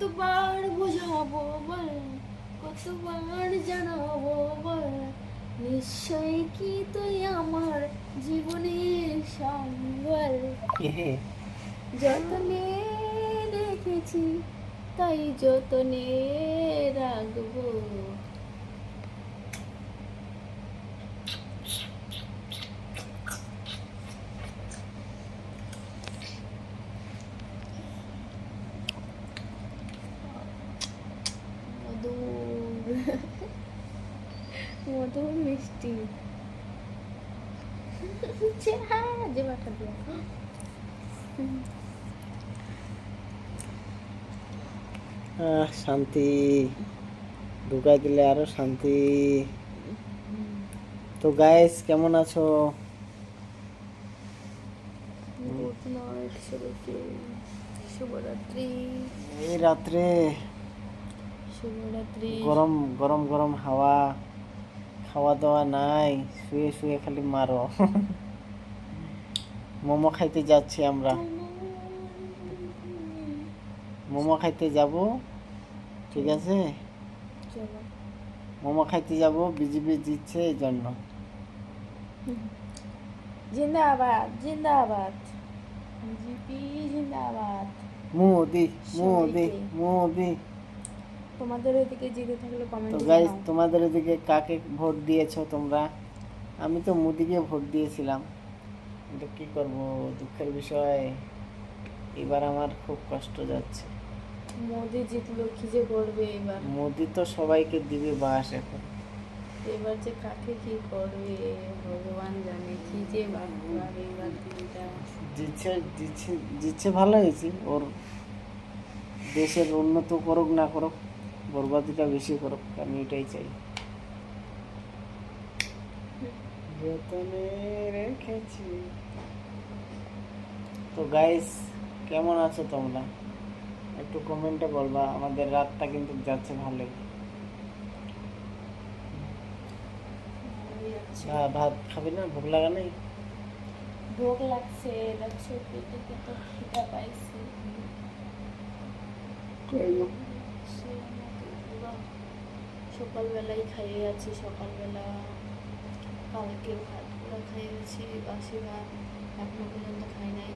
কতবার বোঝাবো বল, কতবার জানাবো বল, নিশ্চয়ই কি তুই আমার জীবনের সম্বল। যতনে রেখেছি তাই যতনে রাখবো। মধুর মধুর মিষ্টি। যে বাটা দিয়া শান্তি ঢুকাই দিলে আরো শান্তি। তো গাইস কেমন আছো? গুড নাইট সবাইকে, শুভরাত্রি। এই রাত্রে শুভরাত্রি। গরম গরম গরম হাওয়া, খাওয়া দাওয়া নাই, শুয়ে শুয়ে খালি মারো। মোমো খাইতে যাচ্ছি আমরা, মোমো খাইতে যাব, ঠিক আছে? চলো। মোমো খাইতে যাব, বিজিবি জিতছে এই জন্য। জিন্দাবাদ জিন্দাবাদ, বিজেপি জিন্দাবাদ। মোদি মোদি সবাইকে। মোদি। তোমাদের ওইদিকে জিতে থাকলে তো কমেন্টে গাইস জানাও। তোমাদের ওদিকে কাকে ভোট দিয়েছো তোমরা? আমি তো মোদিকে ভোট দিয়েছিলাম, কিন্তু কি করব, দুঃখের বিষয় এবার আমার খুব কষ্ট যাচ্ছে। মোদি জিতলো, কি যে করবে এবার। মোদি তো সবাইকে দিবে বাস এখন। এবার যে কাকে কি করবে ভগবান জানে, কি যে ভাববার এবার দিনটা। জিতছে জিতছে জিতছে, ভালো হয়েছে। ওর দেশের উন্নত করুক না করুক, বরবাদিটা বেশি করুক, আমি এটাই চাই। যতনে রেখেছি। তো গাইস কেমন আছো তোমরা? একটু কমেন্টে বলবা, আমাদের রাতটা কিন্তু যাচ্ছে ভালোই। ভাত খাবি না? ভোগ লাগা নেই? ভোগ লাগছে, দেখছো পেটে কত খিদা পাইছে। সকালবেলায় খাইয়ে আছি, সকালবেলা কালকের ভাতগুলো খাইয়েছি, বাসি ভাত এখনো পর্যন্ত খাই নাই।